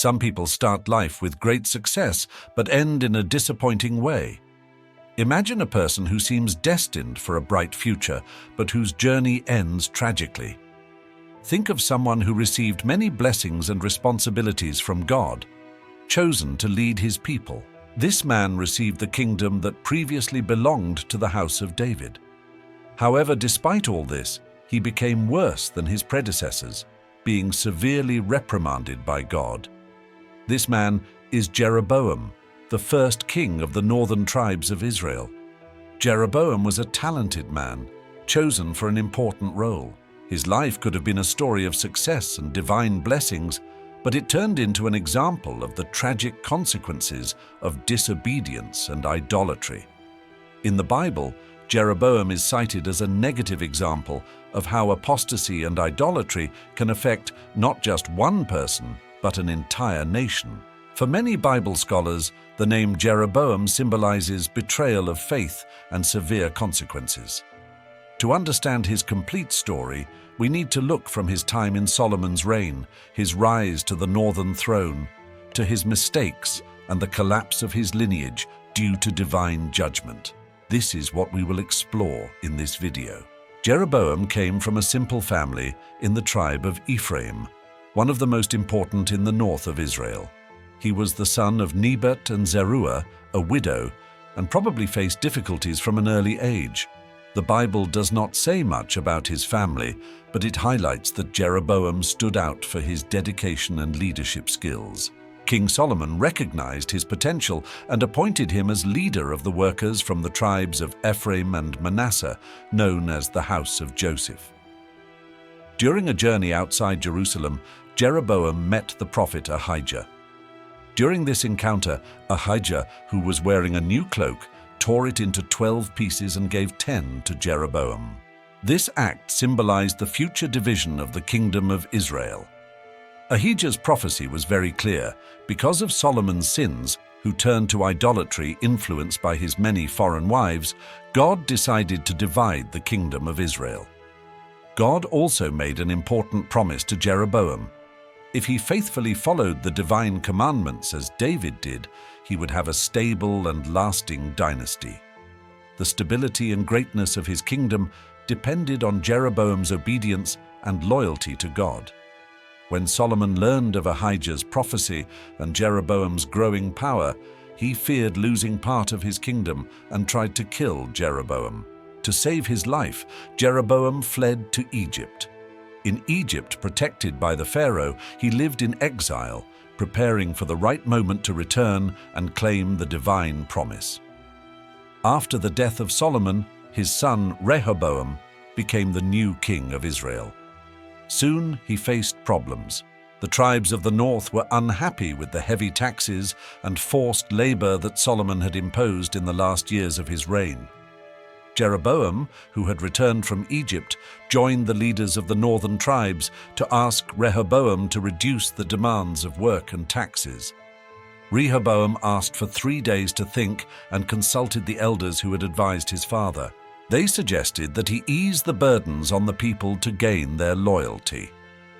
Some people start life with great success but end in a disappointing way. Imagine a person who seems destined for a bright future but whose journey ends tragically. Think of someone who received many blessings and responsibilities from God, chosen to lead his people. This man received the kingdom that previously belonged to the house of David. However, despite all this, he became worse than his predecessors, being severely reprimanded by God. This man is Jeroboam, the first king of the northern tribes of Israel. Jeroboam was a talented man, chosen for an important role. His life could have been a story of success and divine blessings, but it turned into an example of the tragic consequences of disobedience and idolatry. In the Bible, Jeroboam is cited as a negative example of how apostasy and idolatry can affect not just one person, but an entire nation. For many Bible scholars, the name Jeroboam symbolizes betrayal of faith and severe consequences. To understand his complete story, we need to look from his time in Solomon's reign, his rise to the northern throne, to his mistakes and the collapse of his lineage due to divine judgment. This is what we will explore in this video. Jeroboam came from a simple family in the tribe of Ephraim, one of the most important in the north of Israel. He was the son of Nebat and Zeruiah, a widow, and probably faced difficulties from an early age. The Bible does not say much about his family, but it highlights that Jeroboam stood out for his dedication and leadership skills. King Solomon recognized his potential and appointed him as leader of the workers from the tribes of Ephraim and Manasseh, known as the House of Joseph. During a journey outside Jerusalem, Jeroboam met the prophet Ahijah. During this encounter, Ahijah, who was wearing a new cloak, tore it into 12 pieces and gave 10 to Jeroboam. This act symbolized the future division of the kingdom of Israel. Ahijah's prophecy was very clear. Because of Solomon's sins, who turned to idolatry influenced by his many foreign wives, God decided to divide the kingdom of Israel. God also made an important promise to Jeroboam. If he faithfully followed the divine commandments as David did, he would have a stable and lasting dynasty. The stability and greatness of his kingdom depended on Jeroboam's obedience and loyalty to God. When Solomon learned of Ahijah's prophecy and Jeroboam's growing power, he feared losing part of his kingdom and tried to kill Jeroboam. To save his life, Jeroboam fled to Egypt. In Egypt, protected by the Pharaoh, he lived in exile, preparing for the right moment to return and claim the divine promise. After the death of Solomon, his son Rehoboam became the new king of Israel. Soon he faced problems. The tribes of the north were unhappy with the heavy taxes and forced labor that Solomon had imposed in the last years of his reign. Jeroboam, who had returned from Egypt, joined the leaders of the northern tribes to ask Rehoboam to reduce the demands of work and taxes. Rehoboam asked for 3 days to think and consulted the elders who had advised his father. They suggested that he ease the burdens on the people to gain their loyalty.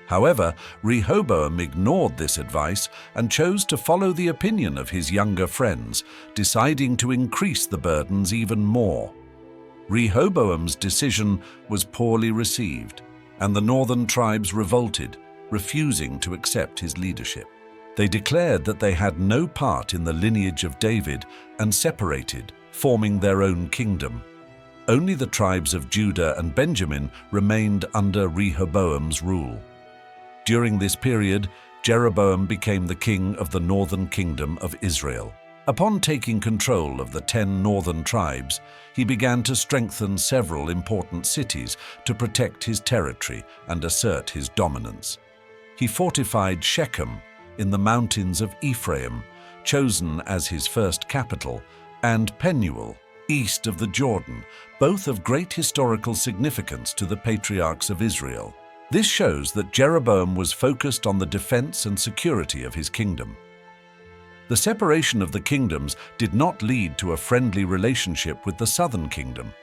However, Rehoboam ignored this advice and chose to follow the opinion of his younger friends, deciding to increase the burdens even more. Rehoboam's decision was poorly received, and the northern tribes revolted, refusing to accept his leadership. They declared that they had no part in the lineage of David and separated, forming their own kingdom. Only the tribes of Judah and Benjamin remained under Rehoboam's rule. During this period, Jeroboam became the king of the northern kingdom of Israel. Upon taking control of the 10 northern tribes, he began to strengthen several important cities to protect his territory and assert his dominance. He fortified Shechem in the mountains of Ephraim, chosen as his first capital, and Penuel, east of the Jordan, both of great historical significance to the patriarchs of Israel. This shows that Jeroboam was focused on the defense and security of his kingdom. The separation of the kingdoms did not lead to a friendly relationship with the southern kingdom.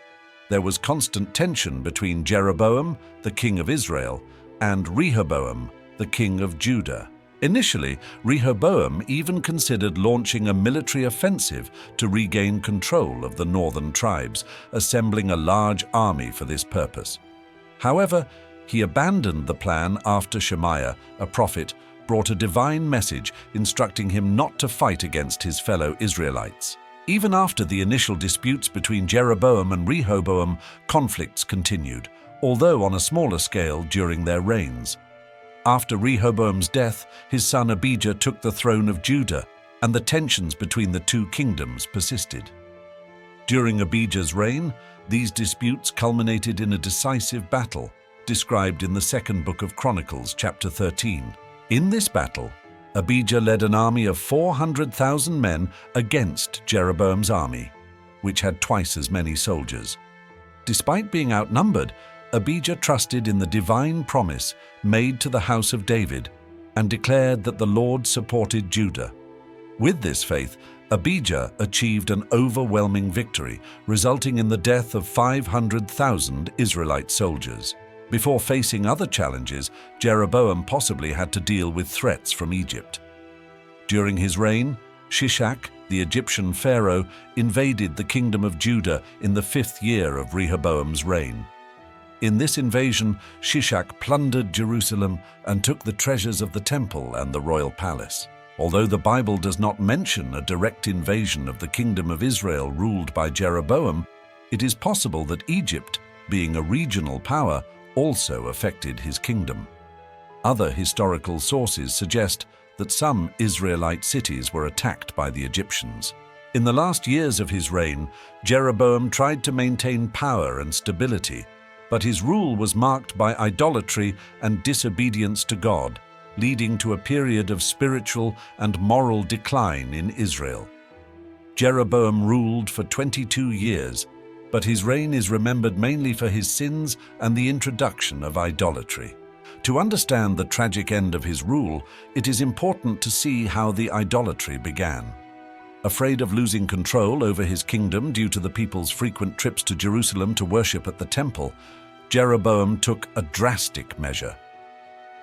There was constant tension between Jeroboam, the king of Israel, and Rehoboam, the king of Judah. Initially, Rehoboam even considered launching a military offensive to regain control of the northern tribes, assembling a large army for this purpose. However, he abandoned the plan after Shemaiah, a prophet, brought a divine message instructing him not to fight against his fellow Israelites. Even after the initial disputes between Jeroboam and Rehoboam, conflicts continued, although on a smaller scale during their reigns. After Rehoboam's death, his son Abijah took the throne of Judah, and the tensions between the two kingdoms persisted. During Abijah's reign, these disputes culminated in a decisive battle, described in the second book of Chronicles, chapter 13. In this battle, Abijah led an army of 400,000 men against Jeroboam's army, which had twice as many soldiers. Despite being outnumbered, Abijah trusted in the divine promise made to the house of David and declared that the Lord supported Judah. With this faith, Abijah achieved an overwhelming victory, resulting in the death of 500,000 Israelite soldiers. Before facing other challenges, Jeroboam possibly had to deal with threats from Egypt. During his reign, Shishak, the Egyptian pharaoh, invaded the kingdom of Judah in the 5th year of Rehoboam's reign. In this invasion, Shishak plundered Jerusalem and took the treasures of the temple and the royal palace. Although the Bible does not mention a direct invasion of the kingdom of Israel ruled by Jeroboam, it is possible that Egypt, being a regional power, also affected his kingdom. Other historical sources suggest that some Israelite cities were attacked by the Egyptians. In the last years of his reign, Jeroboam tried to maintain power and stability, but his rule was marked by idolatry and disobedience to God, leading to a period of spiritual and moral decline in Israel. Jeroboam ruled for 22 years, but his reign is remembered mainly for his sins and the introduction of idolatry. To understand the tragic end of his rule, it is important to see how the idolatry began. Afraid of losing control over his kingdom due to the people's frequent trips to Jerusalem to worship at the temple, Jeroboam took a drastic measure.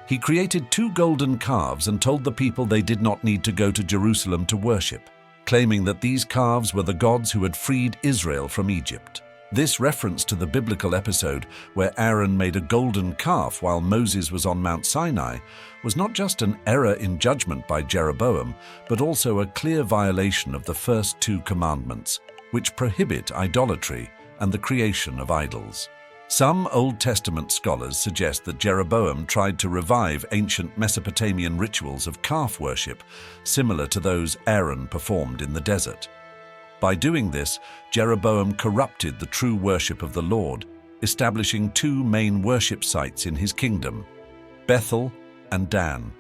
He created 2 golden calves and told the people they did not need to go to Jerusalem to worship, claiming that these calves were the gods who had freed Israel from Egypt. This reference to the biblical episode where Aaron made a golden calf while Moses was on Mount Sinai was not just an error in judgment by Jeroboam, but also a clear violation of the first 2 commandments, which prohibit idolatry and the creation of idols. Some Old Testament scholars suggest that Jeroboam tried to revive ancient Mesopotamian rituals of calf worship, similar to those Aaron performed in the desert. By doing this, Jeroboam corrupted the true worship of the Lord, establishing 2 main worship sites in his kingdom, Bethel and Dan.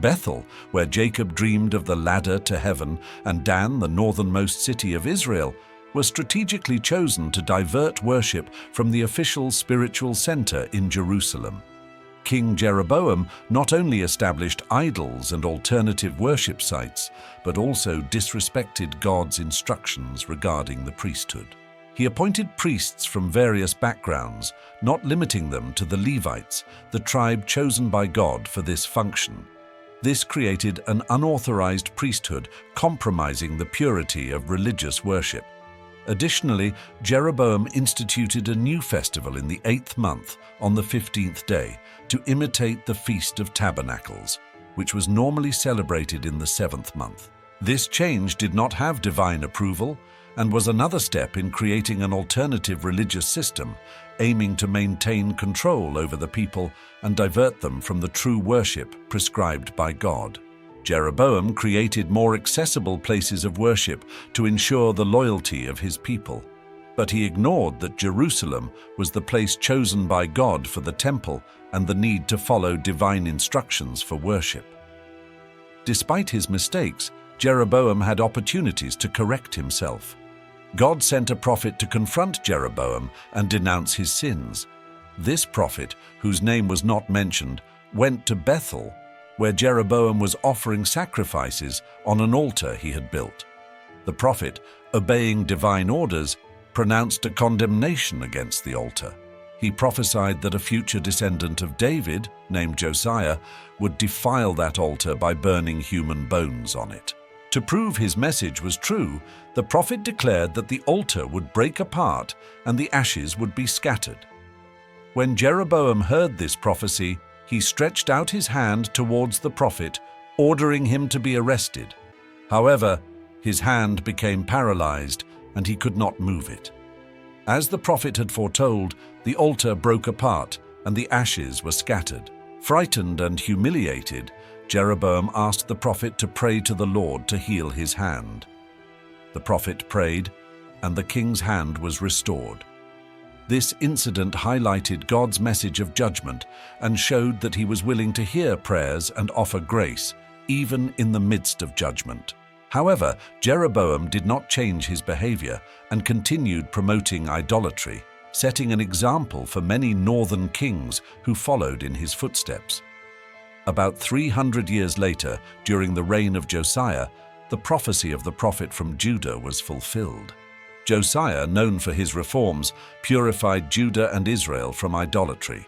Bethel, where Jacob dreamed of the ladder to heaven, and Dan, the northernmost city of Israel, were strategically chosen to divert worship from the official spiritual center in Jerusalem. King Jeroboam not only established idols and alternative worship sites, but also disrespected God's instructions regarding the priesthood. He appointed priests from various backgrounds, not limiting them to the Levites, the tribe chosen by God for this function. This created an unauthorized priesthood, compromising the purity of religious worship. Additionally, Jeroboam instituted a new festival in the 8th month, on the 15th day, to imitate the Feast of Tabernacles, which was normally celebrated in the 7th month. This change did not have divine approval and was another step in creating an alternative religious system, aiming to maintain control over the people and divert them from the true worship prescribed by God. Jeroboam created more accessible places of worship to ensure the loyalty of his people, but he ignored that Jerusalem was the place chosen by God for the temple and the need to follow divine instructions for worship. Despite his mistakes, Jeroboam had opportunities to correct himself. God sent a prophet to confront Jeroboam and denounce his sins. This prophet, whose name was not mentioned, went to Bethel, where Jeroboam was offering sacrifices on an altar he had built. The prophet, obeying divine orders, pronounced a condemnation against the altar. He prophesied that a future descendant of David, named Josiah, would defile that altar by burning human bones on it. To prove his message was true, the prophet declared that the altar would break apart and the ashes would be scattered. When Jeroboam heard this prophecy, he stretched out his hand towards the prophet, ordering him to be arrested. However, his hand became paralyzed and he could not move it. As the prophet had foretold, the altar broke apart and the ashes were scattered. Frightened and humiliated, Jeroboam asked the prophet to pray to the Lord to heal his hand. The prophet prayed, and the king's hand was restored. This incident highlighted God's message of judgment and showed that he was willing to hear prayers and offer grace, even in the midst of judgment. However, Jeroboam did not change his behavior and continued promoting idolatry, setting an example for many northern kings who followed in his footsteps. About 300 years later, during the reign of Josiah, the prophecy of the prophet from Judah was fulfilled. Josiah, known for his reforms, purified Judah and Israel from idolatry.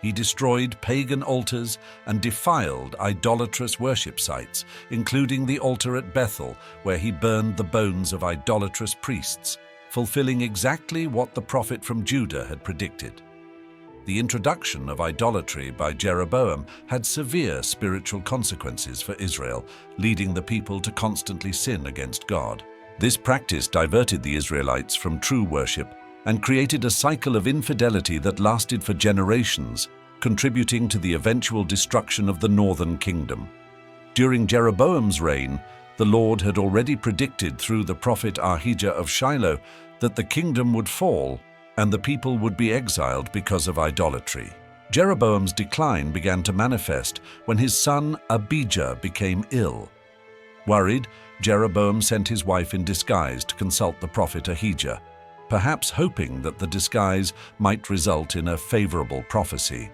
He destroyed pagan altars and defiled idolatrous worship sites, including the altar at Bethel, where he burned the bones of idolatrous priests, fulfilling exactly what the prophet from Judah had predicted. The introduction of idolatry by Jeroboam had severe spiritual consequences for Israel, leading the people to constantly sin against God. This practice diverted the Israelites from true worship and created a cycle of infidelity that lasted for generations, contributing to the eventual destruction of the northern kingdom. During Jeroboam's reign, the Lord had already predicted through the prophet Ahijah of Shiloh that the kingdom would fall and the people would be exiled because of idolatry. Jeroboam's decline began to manifest when his son Abijah became ill. Worried, Jeroboam sent his wife in disguise to consult the prophet Ahijah, perhaps hoping that the disguise might result in a favorable prophecy.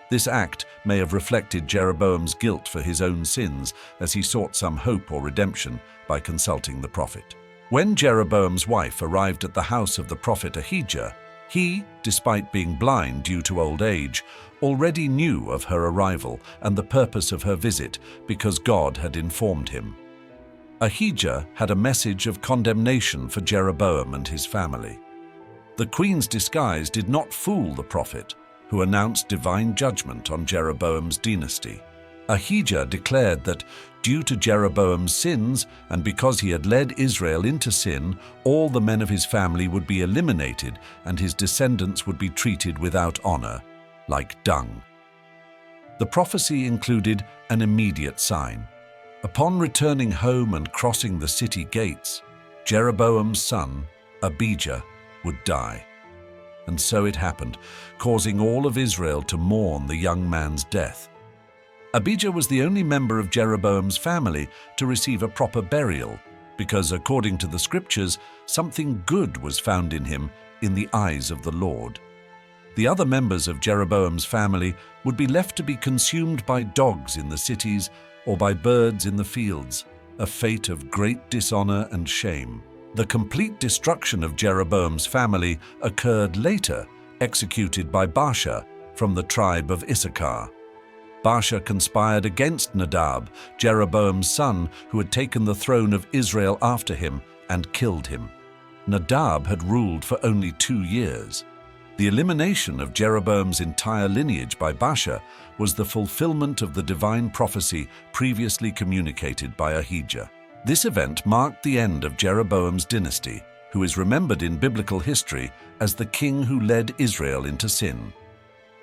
This act may have reflected Jeroboam's guilt for his own sins as he sought some hope or redemption by consulting the prophet. When Jeroboam's wife arrived at the house of the prophet Ahijah, he, despite being blind due to old age, already knew of her arrival and the purpose of her visit because God had informed him. Ahijah had a message of condemnation for Jeroboam and his family. The queen's disguise did not fool the prophet, who announced divine judgment on Jeroboam's dynasty. Ahijah declared that, due to Jeroboam's sins and because he had led Israel into sin, all the men of his family would be eliminated and his descendants would be treated without honor, like dung. The prophecy included an immediate sign. Upon returning home and crossing the city gates, Jeroboam's son, Abijah, would die. And so it happened, causing all of Israel to mourn the young man's death. Abijah was the only member of Jeroboam's family to receive a proper burial, because according to the scriptures, something good was found in him in the eyes of the Lord. The other members of Jeroboam's family would be left to be consumed by dogs in the cities or by birds in the fields, a fate of great dishonor and shame. The complete destruction of Jeroboam's family occurred later, executed by Baasha from the tribe of Issachar. Baasha conspired against Nadab, Jeroboam's son, who had taken the throne of Israel after him, and killed him. Nadab had ruled for only 2 years. The elimination of Jeroboam's entire lineage by Baasha was the fulfillment of the divine prophecy previously communicated by Ahijah. This event marked the end of Jeroboam's dynasty, who is remembered in biblical history as the king who led Israel into sin.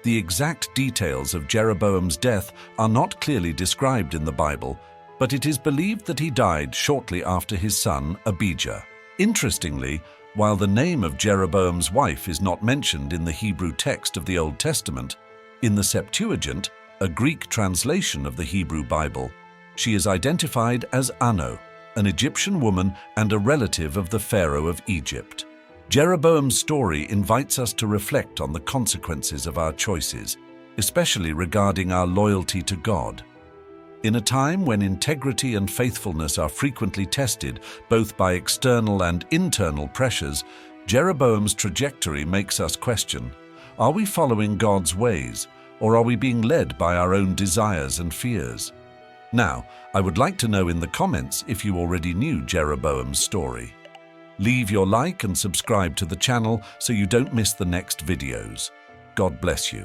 The exact details of Jeroboam's death are not clearly described in the Bible, but it is believed that he died shortly after his son Abijah. Interestingly, while the name of Jeroboam's wife is not mentioned in the Hebrew text of the Old Testament, in the Septuagint, a Greek translation of the Hebrew Bible, she is identified as Ano, an Egyptian woman and a relative of the Pharaoh of Egypt. Jeroboam's story invites us to reflect on the consequences of our choices, especially regarding our loyalty to God. In a time when integrity and faithfulness are frequently tested, both by external and internal pressures, Jeroboam's trajectory makes us question, Are we following God's ways, or are we being led by our own desires and fears? Now, I would like to know in the comments if you already knew Jeroboam's story. Leave your like and subscribe to the channel so you don't miss the next videos. God bless you.